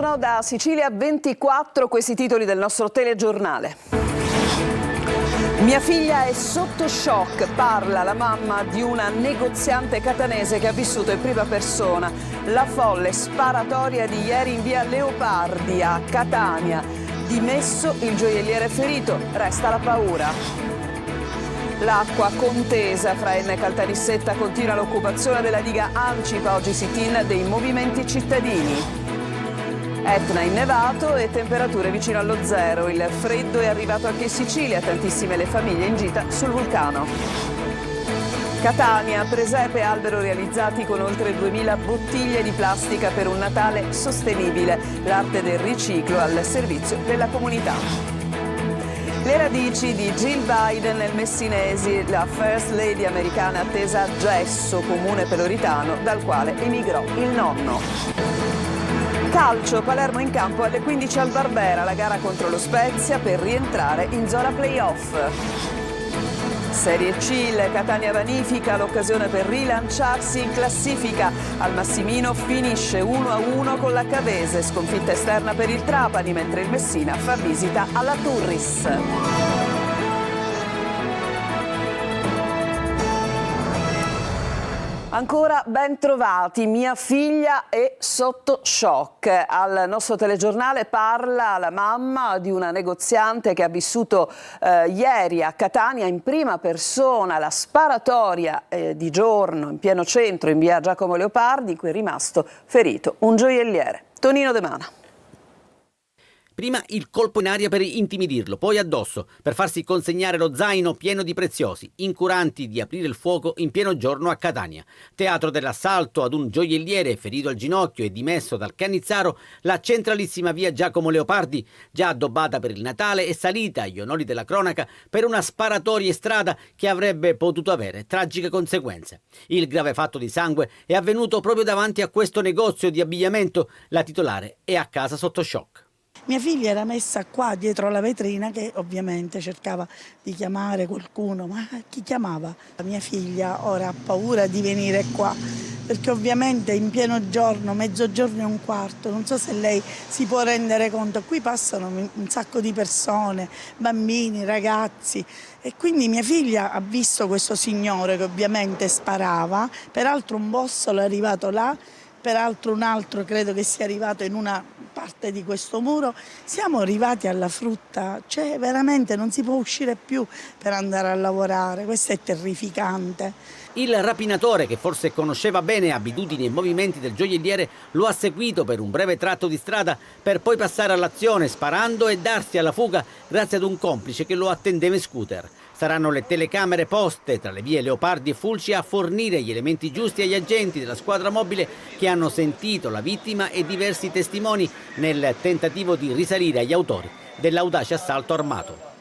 Buongiorno da Sicilia 24, questi titoli del nostro telegiornale. Mia figlia è sotto shock, parla la mamma di una negoziante catanese che ha vissuto in prima persona la folle sparatoria di ieri in via Leopardi a Catania. Dimesso il gioielliere ferito, resta la paura. L'acqua contesa fra Enna e Caltanissetta, continua l'occupazione della diga Ancipa, oggi sit-in dei movimenti cittadini. Etna innevato e temperature vicino allo zero, il freddo è arrivato anche in Sicilia, tantissime le famiglie in gita sul vulcano. Catania, presepe e albero realizzati con oltre 2000 bottiglie di plastica per un Natale sostenibile, l'arte del riciclo al servizio della comunità. Le radici di Jill Biden nel Messinesi, la First Lady americana attesa a Gesso, comune peloritano dal quale emigrò il nonno. Calcio, Palermo in campo alle 15 al Barbera, la gara contro lo Spezia per rientrare in zona playoff. Serie C, il Catania vanifica l'occasione per rilanciarsi in classifica. Al Massimino finisce 1-1 con la Cavese, sconfitta esterna per il Trapani, mentre il Messina fa visita alla Turris. Ancora ben trovati, mia figlia è sotto shock. Al nostro telegiornale parla la mamma di una negoziante che ha vissuto ieri a Catania in prima persona la sparatoria di giorno in pieno centro in via Giacomo Leopardi, in cui è rimasto ferito un gioielliere. Tonino De Mana. Prima il colpo in aria per intimidirlo, poi addosso per farsi consegnare lo zaino pieno di preziosi, incuranti di aprire il fuoco in pieno giorno a Catania. Teatro dell'assalto ad un gioielliere ferito al ginocchio e dimesso dal Cannizzaro, la centralissima via Giacomo Leopardi, già addobbata per il Natale, è salita agli onori della cronaca per una sparatoria in strada che avrebbe potuto avere tragiche conseguenze. Il grave fatto di sangue è avvenuto proprio davanti a questo negozio di abbigliamento. La titolare è a casa sotto shock. Mia figlia era messa qua dietro la vetrina che ovviamente cercava di chiamare qualcuno, ma chi chiamava? La mia figlia ora ha paura di venire qua perché ovviamente in pieno giorno, mezzogiorno e un quarto, non so se lei si può rendere conto, qui passano un sacco di persone, bambini, ragazzi e quindi mia figlia ha visto questo signore che ovviamente sparava, peraltro un bossolo è arrivato là, peraltro un altro credo che sia arrivato in una parte di questo muro, siamo arrivati alla frutta, cioè veramente non si può uscire più per andare a lavorare, questo è terrificante. Il rapinatore, che forse conosceva bene abitudini e movimenti del gioielliere, lo ha seguito per un breve tratto di strada per poi passare all'azione sparando e darsi alla fuga grazie ad un complice che lo attendeva in scooter. Saranno le telecamere poste tra le vie Leopardi e Fulci a fornire gli elementi giusti agli agenti della squadra mobile che hanno sentito la vittima e diversi testimoni nel tentativo di risalire agli autori dell'audace assalto armato.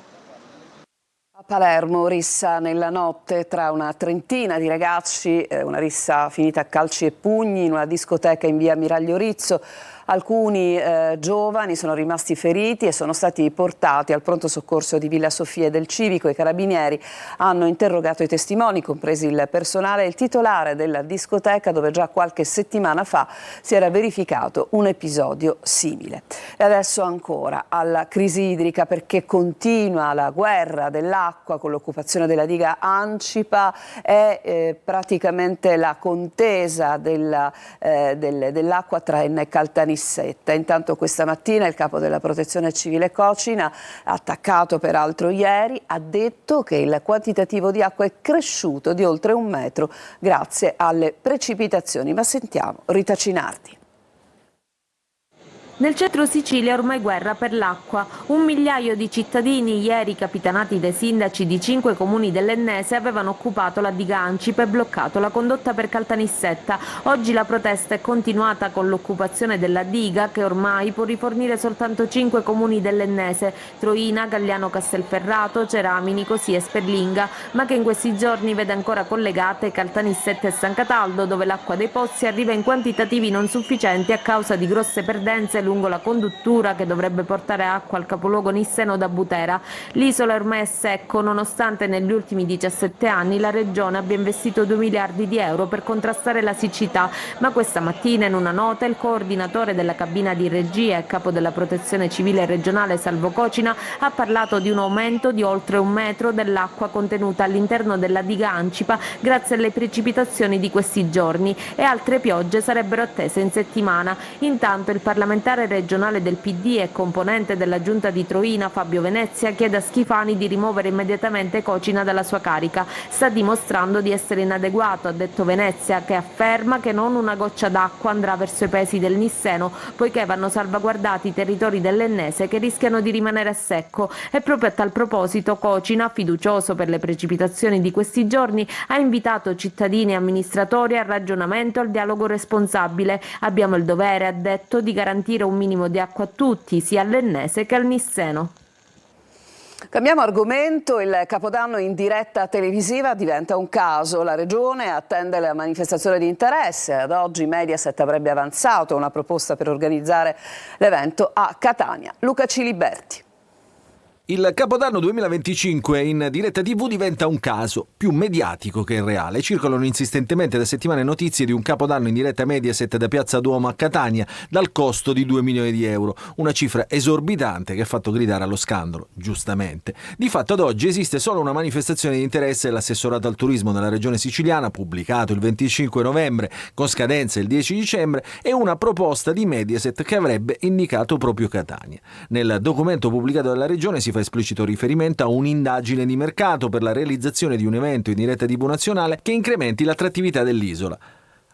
A Palermo, rissa nella notte tra una trentina di ragazzi, una rissa finita a calci e pugni in una discoteca in via Miraglio Rizzo. Alcuni giovani sono rimasti feriti e sono stati portati al pronto soccorso di Villa Sofia e del Civico. I carabinieri hanno interrogato i testimoni, compresi il personale e il titolare della discoteca dove già qualche settimana fa si era verificato un episodio simile. E adesso ancora alla crisi idrica, perché continua la guerra dell'acqua con l'occupazione della diga Ancipa e praticamente la contesa dell'acqua tra Enna e Caltanissetta. Intanto questa mattina il capo della Protezione Civile Cocina, attaccato peraltro ieri, ha detto che il quantitativo di acqua è cresciuto di oltre 1 metro grazie alle precipitazioni. Ma sentiamo Rita Cinardi. Nel centro Sicilia ormai guerra per l'acqua. 1 migliaio di cittadini ieri, capitanati dai sindaci di 5 comuni dell'Ennese, avevano occupato la diga Ancipa e bloccato la condotta per Caltanissetta. Oggi la protesta è continuata con l'occupazione della diga, che ormai può rifornire soltanto 5 comuni dell'Ennese: Troina, Gagliano Castelferrato, Ceramini, Cosia e Sperlinga, ma che in questi giorni vede ancora collegate Caltanissetta e San Cataldo, dove l'acqua dei pozzi arriva in quantitativi non sufficienti a causa di grosse perdenze lungo la conduttura che dovrebbe portare acqua al capoluogo nisseno da Butera. L'isola ormai è secco, nonostante negli ultimi 17 anni la regione abbia investito 2 miliardi di euro per contrastare la siccità, ma questa mattina in una nota il coordinatore della cabina di regia e capo della protezione civile regionale Salvo Cocina ha parlato di un aumento di oltre 1 metro dell'acqua contenuta all'interno della diga Ancipa grazie alle precipitazioni di questi giorni, e altre piogge sarebbero attese in settimana. Intanto il parlamentare regionale del PD e componente della giunta di Troina Fabio Venezia chiede a Schifani di rimuovere immediatamente Cocina dalla sua carica. Sta dimostrando di essere inadeguato, ha detto Venezia, che afferma che non una goccia d'acqua andrà verso i paesi del Nisseno, poiché vanno salvaguardati i territori dell'Ennese che rischiano di rimanere a secco. E proprio a tal proposito Cocina, fiducioso per le precipitazioni di questi giorni, ha invitato cittadini e amministratori al ragionamento e al dialogo responsabile. Abbiamo il dovere, ha detto, di garantire un minimo di acqua a tutti, sia all'Ennese che al Nisseno. Cambiamo argomento, il Capodanno in diretta televisiva diventa un caso. La Regione attende la manifestazione di interesse. Ad oggi Mediaset avrebbe avanzato una proposta per organizzare l'evento a Catania. Luca Ciliberti. Il Capodanno 2025 in diretta TV diventa un caso, più mediatico che reale. Circolano insistentemente da settimane notizie di un Capodanno in diretta Mediaset da Piazza Duomo a Catania dal costo di 2 milioni di euro, una cifra esorbitante che ha fatto gridare allo scandalo, giustamente. Di fatto ad oggi esiste solo una manifestazione di interesse dell'assessorato al turismo della regione siciliana, pubblicato il 25 novembre con scadenza il 10 dicembre, e una proposta di Mediaset che avrebbe indicato proprio Catania. Nel documento pubblicato dalla regione si fa esplicito riferimento a un'indagine di mercato per la realizzazione di un evento in diretta TV nazionale che incrementi l'attrattività dell'isola.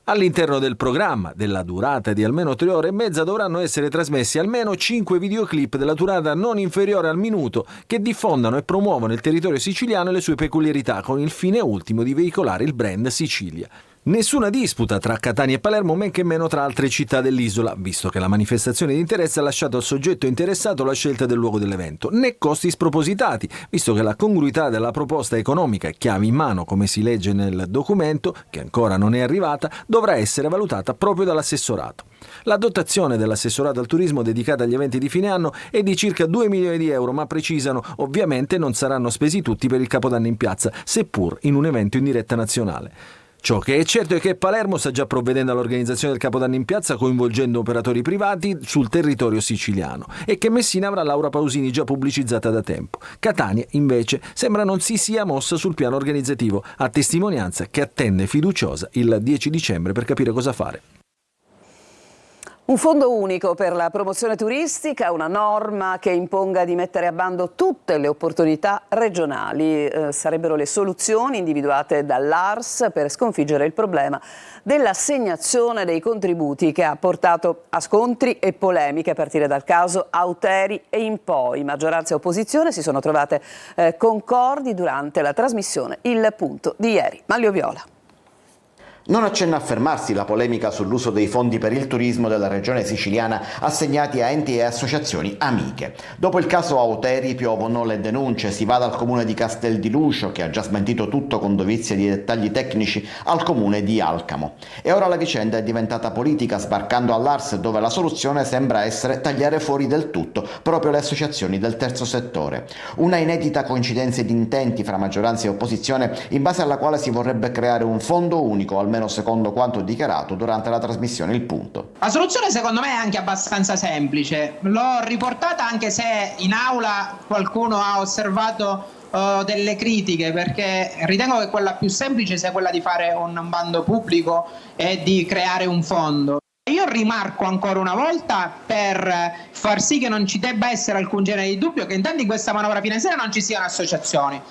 All'interno del programma, della durata di almeno 3 ore e mezza, dovranno essere trasmessi almeno 5 videoclip della durata non inferiore al minuto che diffondano e promuovono il territorio siciliano e le sue peculiarità, con il fine ultimo di veicolare il brand Sicilia. Nessuna disputa tra Catania e Palermo, men che meno tra altre città dell'isola, visto che la manifestazione di interesse ha lasciato al soggetto interessato la scelta del luogo dell'evento, né costi spropositati, visto che la congruità della proposta economica, chiave in mano come si legge nel documento, che ancora non è arrivata, dovrà essere valutata proprio dall'assessorato. La dotazione dell'assessorato al turismo dedicata agli eventi di fine anno è di circa 2 milioni di euro, ma precisano, ovviamente non saranno spesi tutti per il Capodanno in piazza, seppur in un evento in diretta nazionale. Ciò che è certo è che Palermo sta già provvedendo all'organizzazione del Capodanno in piazza coinvolgendo operatori privati sul territorio siciliano, e che Messina avrà Laura Pausini già pubblicizzata da tempo. Catania, invece, sembra non si sia mossa sul piano organizzativo, a testimonianza che attende fiduciosa il 10 dicembre per capire cosa fare. Un fondo unico per la promozione turistica, una norma che imponga di mettere a bando tutte le opportunità regionali. Sarebbero le soluzioni individuate dall'ARS per sconfiggere il problema dell'assegnazione dei contributi, che ha portato a scontri e polemiche a partire dal caso Auteri e in poi. Maggioranza e opposizione si sono trovate concordi durante la trasmissione Il Punto di ieri. Manlio Viola. Non accenna a fermarsi la polemica sull'uso dei fondi per il turismo della regione siciliana assegnati a enti e associazioni amiche. Dopo il caso Auteri piovono le denunce, si va dal comune di Castel di Lucio, che ha già smentito tutto con dovizia di dettagli tecnici, al comune di Alcamo. E ora la vicenda è diventata politica, sbarcando all'ARS, dove la soluzione sembra essere tagliare fuori del tutto proprio le associazioni del terzo settore. Una inedita coincidenza di intenti fra maggioranza e opposizione, in base alla quale si vorrebbe creare un fondo unico, almeno secondo quanto dichiarato durante la trasmissione Il Punto. La soluzione secondo me è anche abbastanza semplice, l'ho riportata anche se in aula qualcuno ha osservato delle critiche, perché ritengo che quella più semplice sia quella di fare un bando pubblico e di creare un fondo. Io rimarco ancora una volta, per far sì che non ci debba essere alcun genere di dubbio, che intanto in questa manovra finanziaria non ci siano associazioni.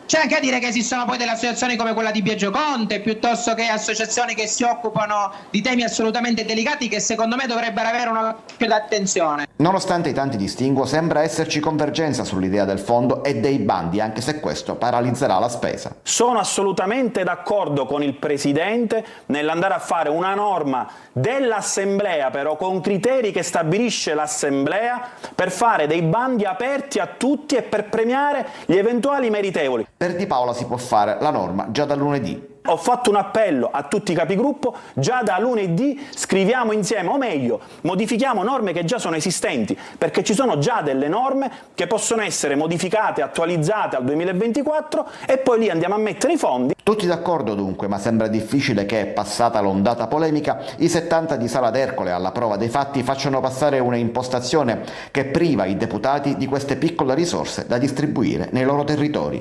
C'è anche a dire che esistono poi delle associazioni come quella di Biagio Conte, piuttosto che associazioni che si occupano di temi assolutamente delicati, che secondo me dovrebbero avere un occhio d'attenzione. Nonostante i tanti distinguo, sembra esserci convergenza sull'idea del fondo e dei bandi, anche se questo paralizzerà la spesa. Sono assolutamente d'accordo con il Presidente nell'andare a fare una norma dell'Assemblea, però con criteri che stabilisce l'Assemblea, per fare dei bandi aperti a tutti e per premiare gli eventuali meritevoli. Per Di Paola si può fare la norma già da lunedì. Ho fatto un appello a tutti i capigruppo, già da lunedì scriviamo insieme, o meglio, modifichiamo norme che già sono esistenti, perché ci sono già delle norme che possono essere modificate, attualizzate al 2024 e poi lì andiamo a mettere i fondi. Tutti d'accordo dunque, ma sembra difficile che, passata l'ondata polemica, i 70 di Sala d'Ercole alla prova dei fatti facciano passare una impostazione che priva i deputati di queste piccole risorse da distribuire nei loro territori.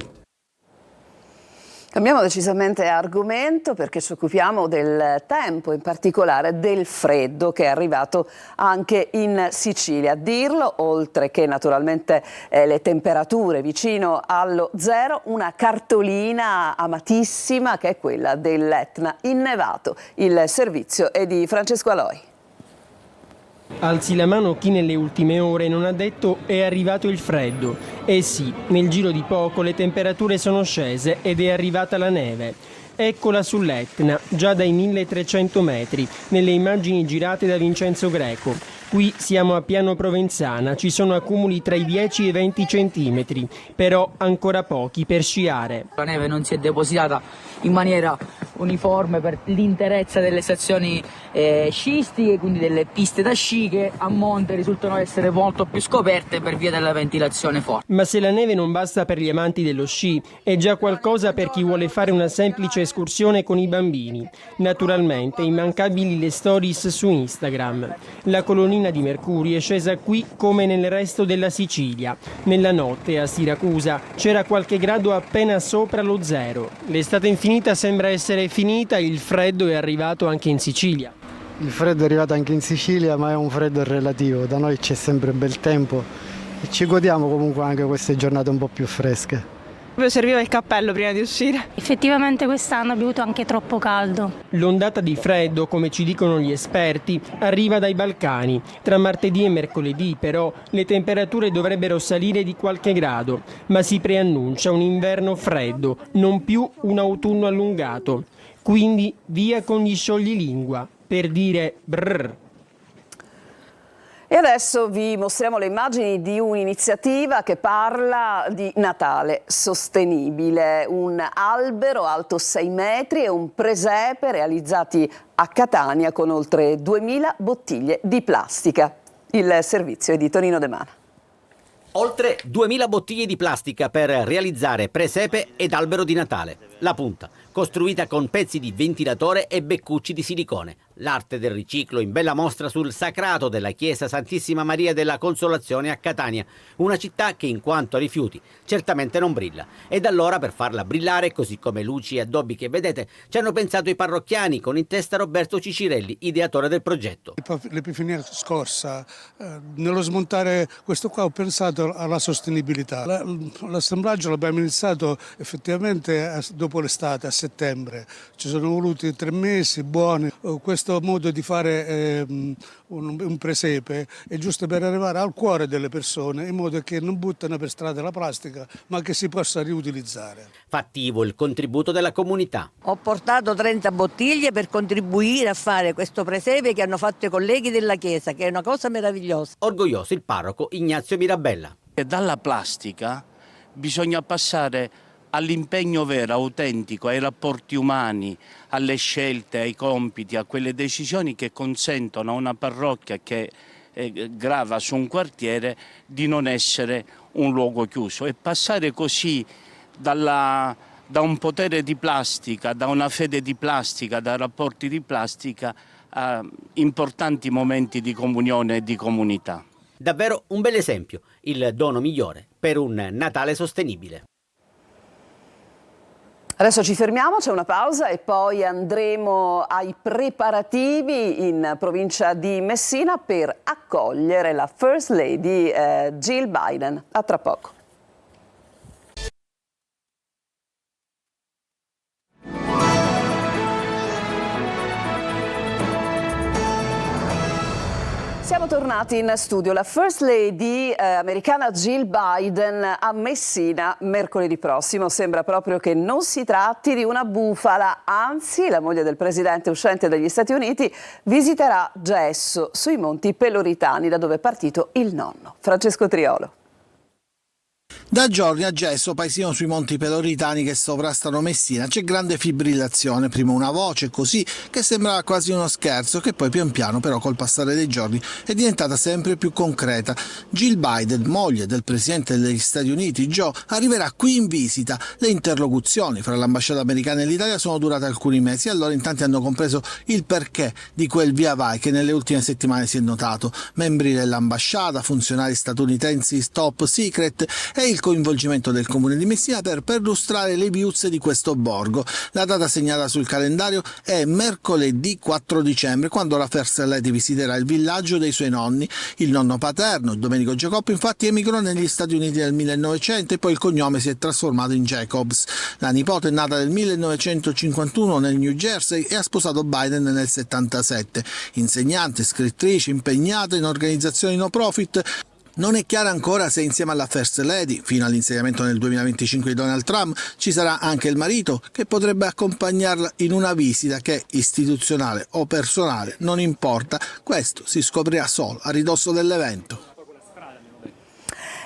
Cambiamo decisamente argomento perché ci occupiamo del tempo, in particolare del freddo che è arrivato anche in Sicilia. A dirlo, oltre che naturalmente le temperature vicino allo zero, una cartolina amatissima che è quella dell'Etna innevato. Il servizio è di Francesco Aloi. Alzi la mano chi nelle ultime ore non ha detto è arrivato il freddo. Eh sì, nel giro di poco le temperature sono scese ed è arrivata la neve. Eccola sull'Etna, già dai 1300 metri, nelle immagini girate da Vincenzo Greco. Qui siamo a Piano Provenzana, ci sono accumuli tra i 10 e i 20 centimetri, però ancora pochi per sciare. La neve non si è depositata in maniera uniforme per l'interezza delle stazioni sciistiche, quindi delle piste da sci che a monte risultano essere molto più scoperte per via della ventilazione forte. Ma se la neve non basta per gli amanti dello sci, è già qualcosa per chi vuole fare una semplice escursione con i bambini. Naturalmente immancabili le stories su Instagram. La colonnina di mercurio è scesa qui come nel resto della Sicilia. Nella notte a Siracusa c'era qualche grado appena sopra lo zero. L'estate infinita sembra essere finita, il freddo è arrivato anche in Sicilia. Il freddo è arrivato anche in Sicilia, ma è un freddo relativo. Da noi c'è sempre bel tempo e ci godiamo comunque anche queste giornate un po' più fresche. Serviva il cappello prima di uscire. Effettivamente quest'anno abbiamo avuto anche troppo caldo. L'ondata di freddo, come ci dicono gli esperti, arriva dai Balcani. Tra martedì e mercoledì, però, le temperature dovrebbero salire di qualche grado, ma si preannuncia un inverno freddo, non più un autunno allungato. Quindi via con gli scioglilingua, per dire brrr. E adesso vi mostriamo le immagini di un'iniziativa che parla di Natale sostenibile. Un albero alto 6 metri e un presepe realizzati a Catania con oltre 2000 bottiglie di plastica. Il servizio è di Tonino De Mana. Oltre 2000 bottiglie di plastica per realizzare presepe ed albero di Natale. La punta, costruita con pezzi di ventilatore e beccucci di silicone. L'arte del riciclo in bella mostra sul sacrato della chiesa Santissima Maria della Consolazione a Catania, una città che in quanto a rifiuti certamente non brilla. Ed allora per farla brillare, così come luci e addobbi che vedete, ci hanno pensato i parrocchiani con in testa Roberto Cicirelli, ideatore del progetto. L'Epifania scorsa, nello smontare questo qua ho pensato alla sostenibilità. L'assemblaggio l'abbiamo iniziato effettivamente dopo l'estate, a settembre. Ci sono voluti 3 mesi buoni. Questo modo di fare un presepe è giusto per arrivare al cuore delle persone, in modo che non buttano per strada la plastica, ma che si possa riutilizzare. Fattivo il contributo della comunità. Ho portato 30 bottiglie per contribuire a fare questo presepe che hanno fatto i colleghi della chiesa, che è una cosa meravigliosa. Orgoglioso il parroco Ignazio Mirabella. Dalla plastica bisogna passare all'impegno vero, autentico, ai rapporti umani, alle scelte, ai compiti, a quelle decisioni che consentono a una parrocchia che grava su un quartiere di non essere un luogo chiuso e passare così da un potere di plastica, da una fede di plastica, da rapporti di plastica a importanti momenti di comunione e di comunità. Davvero un bel esempio, il dono migliore per un Natale sostenibile. Adesso ci fermiamo, c'è una pausa e poi andremo ai preparativi in provincia di Messina per accogliere la First Lady Jill Biden. A tra poco. Siamo tornati in studio. La First Lady americana Jill Biden a Messina mercoledì prossimo. Sembra proprio che non si tratti di una bufala, anzi la moglie del presidente uscente degli Stati Uniti visiterà Gesso sui Monti Peloritani, da dove è partito il nonno. Francesco Triolo. Da giorni a Gesso, paesino sui Monti Peloritani che sovrastano Messina, c'è grande fibrillazione, prima una voce così che sembrava quasi uno scherzo, che poi pian piano però col passare dei giorni è diventata sempre più concreta. Jill Biden, moglie del presidente degli Stati Uniti Joe, arriverà qui in visita. Le interlocuzioni fra l'ambasciata americana e l'Italia sono durate alcuni mesi, allora in tanti hanno compreso il perché di quel via vai che nelle ultime settimane si è notato. Membri dell'ambasciata, funzionari statunitensi top secret e il coinvolgimento del comune di Messina per perlustrare le viuzze di questo borgo. La data segnata sul calendario è mercoledì 4 dicembre, quando la First Lady visiterà il villaggio dei suoi nonni. Il nonno paterno, Domenico Giacoppi, infatti emigrò negli Stati Uniti nel 1900 e poi il cognome si è trasformato in Jacobs. La nipote è nata nel 1951 nel New Jersey e ha sposato Biden nel 77. Insegnante, scrittrice, impegnata in organizzazioni no profit. Non è chiaro ancora se insieme alla First Lady, fino all'insediamento nel 2025 di Donald Trump, ci sarà anche il marito che potrebbe accompagnarla in una visita che, istituzionale o personale, non importa, questo si scoprirà solo a ridosso dell'evento.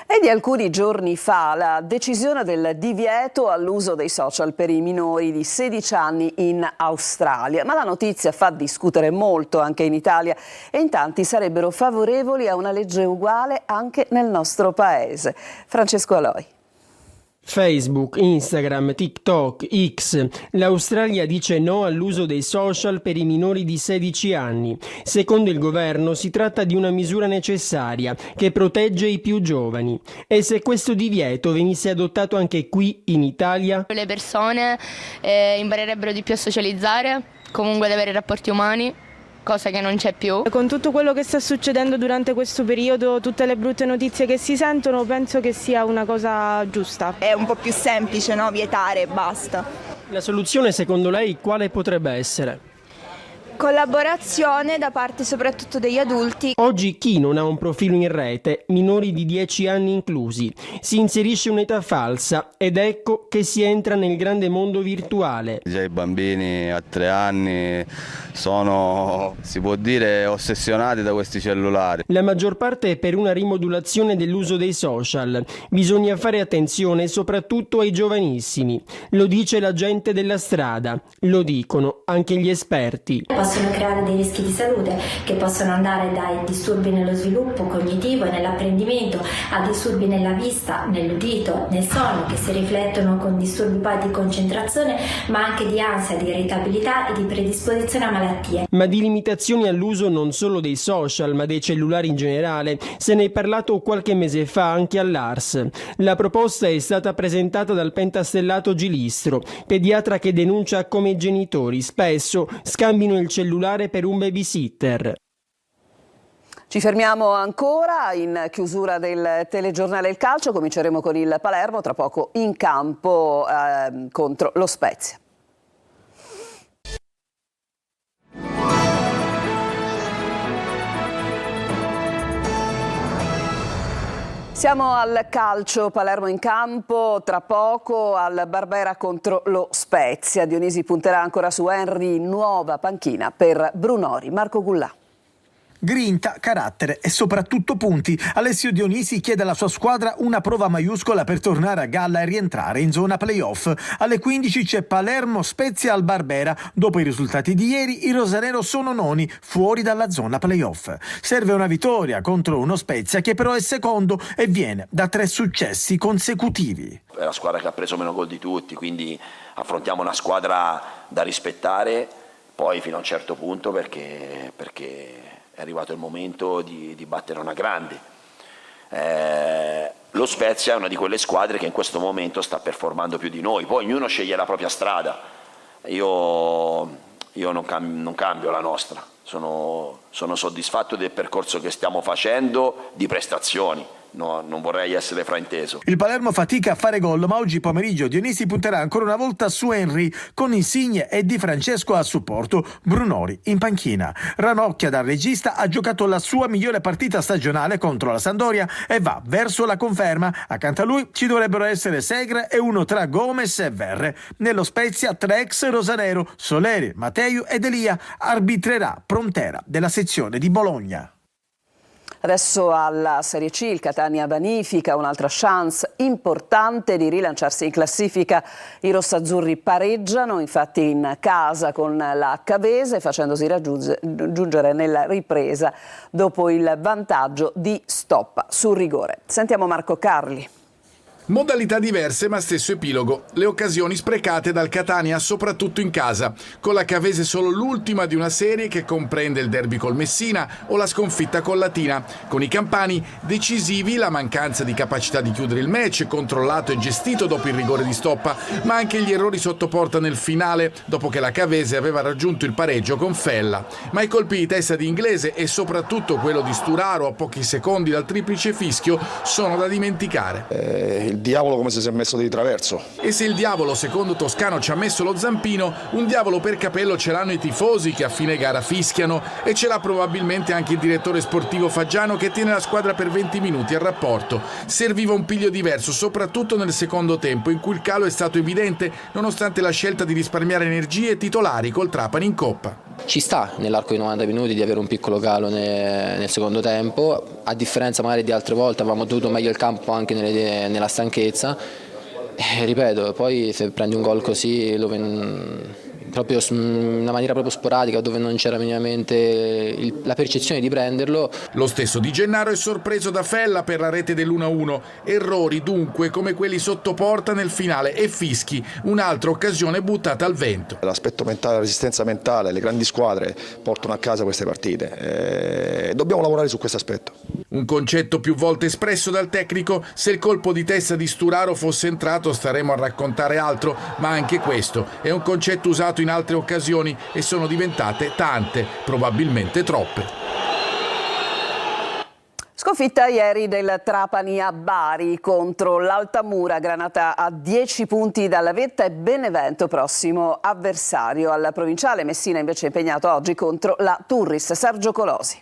È di alcuni giorni fa la decisione del divieto all'uso dei social per i minori di 16 anni in Australia, ma la notizia fa discutere molto anche in Italia e in tanti sarebbero favorevoli a una legge uguale anche nel nostro paese. Francesco Aloi. Facebook, Instagram, TikTok, X. L'Australia dice no all'uso dei social per i minori di 16 anni. Secondo il governo si tratta di una misura necessaria che protegge i più giovani. E se questo divieto venisse adottato anche qui in Italia? Le persone imparerebbero di più a socializzare, comunque ad avere rapporti umani, cosa che non c'è più. Con tutto quello che sta succedendo durante questo periodo, tutte le brutte notizie che si sentono, penso che sia una cosa giusta. È un po' più semplice, no? Vietare e basta. La soluzione secondo lei quale potrebbe essere? Collaborazione da parte soprattutto degli adulti. Oggi chi non ha un profilo in rete, minori di 10 anni inclusi, si inserisce un'età falsa ed ecco che si entra nel grande mondo virtuale. Già i bambini a 3 anni sono, si può dire, ossessionati da questi cellulari. La maggior parte è per una rimodulazione dell'uso dei social. Bisogna fare attenzione soprattutto ai giovanissimi. Lo dice la gente della strada, lo dicono anche gli esperti. Possono creare dei rischi di salute che possono andare dai disturbi nello sviluppo cognitivo e nell'apprendimento a disturbi nella vista, nell'udito, nel sonno, che si riflettono con disturbi poi di concentrazione, ma anche di ansia, di irritabilità e di predisposizione a malattie. Ma di limitazioni all'uso non solo dei social, ma dei cellulari in generale, se ne è parlato qualche mese fa anche all'ARS. La proposta è stata presentata dal pentastellato Gilistro, pediatra che denuncia come i genitori spesso scambino il cellulare per un babysitter. Ci fermiamo ancora in chiusura del telegiornale Il Calcio, cominceremo con il Palermo, tra poco in campo contro lo Spezia. Siamo al calcio, Palermo in campo, tra poco al Barbera contro lo Spezia. Dionisi punterà ancora su Henry, nuova panchina per Brunori. Marco Gullà. Grinta, carattere e soprattutto punti. Alessio Dionisi chiede alla sua squadra una prova maiuscola per tornare a galla e rientrare in zona playoff. Alle 15 c'è Palermo Spezia al Barbera. Dopo i risultati di ieri, i rosanero sono noni, fuori dalla zona playoff. Serve una vittoria contro uno Spezia che però è secondo e viene da 3 successi consecutivi. È la squadra che ha preso meno gol di tutti, quindi affrontiamo una squadra da rispettare poi fino a un certo punto perché è arrivato il momento di battere una grande. Lo Spezia è una di quelle squadre che in questo momento sta performando più di noi, poi ognuno sceglie la propria strada. Io non cambio la nostra, sono soddisfatto del percorso che stiamo facendo di prestazioni. No, non vorrei essere frainteso. Il Palermo fatica a fare gol, ma oggi pomeriggio Dionisi punterà ancora una volta su Henry, con Insigne e Di Francesco a supporto, Brunori in panchina. Ranocchia da regista ha giocato la sua migliore partita stagionale contro la Sampdoria e va verso la conferma. Accanto a lui ci dovrebbero essere Segre e uno tra Gomez e Verre. Nello Spezia 3 ex rosanero, Soleri, Matteo ed Elia. Arbitrerà Prontera della sezione di Bologna. Adesso alla Serie C, il Catania vanifica un'altra chance importante di rilanciarsi in classifica. I rossazzurri pareggiano infatti in casa con la Cavese, facendosi raggiungere nella ripresa dopo il vantaggio di Stoppa sul rigore. Sentiamo Marco Carli. Modalità diverse ma stesso epilogo, le occasioni sprecate dal Catania soprattutto in casa, con la Cavese solo l'ultima di una serie che comprende il derby col Messina o la sconfitta con Latina, con i campani decisivi la mancanza di capacità di chiudere il match, controllato e gestito dopo il rigore di Stoppa, ma anche gli errori sotto porta nel finale dopo che la Cavese aveva raggiunto il pareggio con Fella, ma i colpi di testa di Inglese e soprattutto quello di Sturaro a pochi secondi dal triplice fischio sono da dimenticare. Il diavolo come se si è messo di traverso. E se il diavolo secondo Toscano ci ha messo lo zampino, un diavolo per capello ce l'hanno i tifosi che a fine gara fischiano e ce l'ha probabilmente anche il direttore sportivo Faggiano che tiene la squadra per 20 minuti al rapporto. Serviva un piglio diverso, soprattutto nel secondo tempo in cui il calo è stato evidente nonostante la scelta di risparmiare energie titolari col Trapani in Coppa. Ci sta nell'arco di 90 minuti di avere un piccolo calo nel secondo tempo, a differenza magari di altre volte avevamo tenuto meglio il campo anche nella stanchezza. Ripeto, poi se prendi un gol così proprio in una maniera proprio sporadica dove non c'era minimamente la percezione di prenderlo. Lo stesso Di Gennaro è sorpreso da Fella per la rete dell'1-1, errori dunque come quelli sotto porta nel finale e fischi, un'altra occasione buttata al vento. L'aspetto mentale, la resistenza mentale, le grandi squadre portano a casa queste partite, dobbiamo lavorare su questo aspetto. Un concetto più volte espresso dal tecnico: se il colpo di testa di Sturaro fosse entrato staremmo a raccontare altro, ma anche questo è un concetto usato in altre occasioni e sono diventate tante, probabilmente troppe. Sconfitta ieri del Trapani a Bari contro l'Altamura, Granata a 10 punti dalla vetta e Benevento prossimo avversario. Al provinciale Messina invece è impegnato oggi contro la Turris. Sergio Colosi.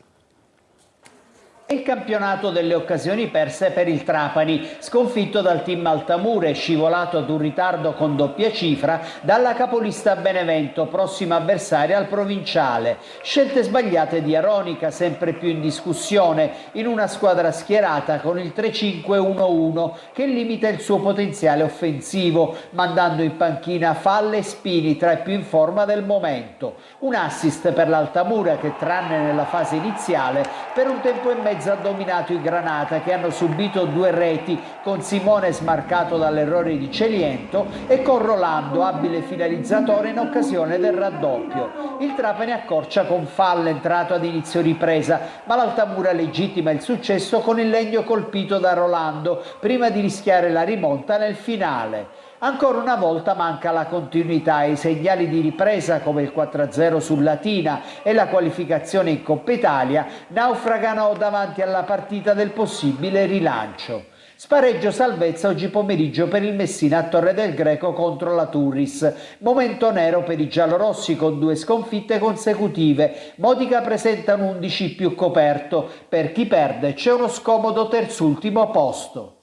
Il campionato delle occasioni perse per il Trapani, sconfitto dal team Altamura e scivolato ad un ritardo con doppia cifra dalla capolista Benevento, prossima avversaria al provinciale. Scelte sbagliate di Aronica, sempre più in discussione, in una squadra schierata con il 3-5-1-1 che limita il suo potenziale offensivo, mandando in panchina Falle e Spini, tra i più in forma del momento. Un assist per l'Altamura che, tranne nella fase iniziale, per un tempo e mezzo ha dominato i Granata, che hanno subito 2 reti, con Simone smarcato dall'errore di Celiento e con Rolando, abile finalizzatore in occasione del raddoppio. Il Trapani accorcia con Falle, entrato ad inizio ripresa, ma l'Altamura legittima il successo con il legno colpito da Rolando, prima di rischiare la rimonta nel finale. Ancora una volta manca la continuità e i segnali di ripresa come il 4-0 sul Latina e la qualificazione in Coppa Italia naufragano davanti alla partita del possibile rilancio. Spareggio salvezza oggi pomeriggio per il Messina a Torre del Greco contro la Turris. Momento nero per i giallorossi con 2 sconfitte consecutive. Modica presenta un 11 più coperto. Per chi perde c'è uno scomodo terzultimo posto.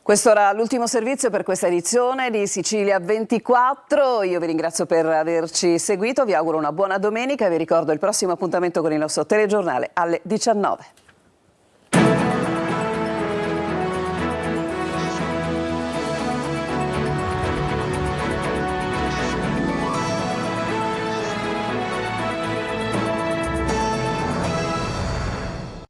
Questo era l'ultimo servizio per questa edizione di Sicilia 24. Io vi ringrazio per averci seguito, vi auguro una buona domenica e vi ricordo il prossimo appuntamento con il nostro telegiornale alle 19.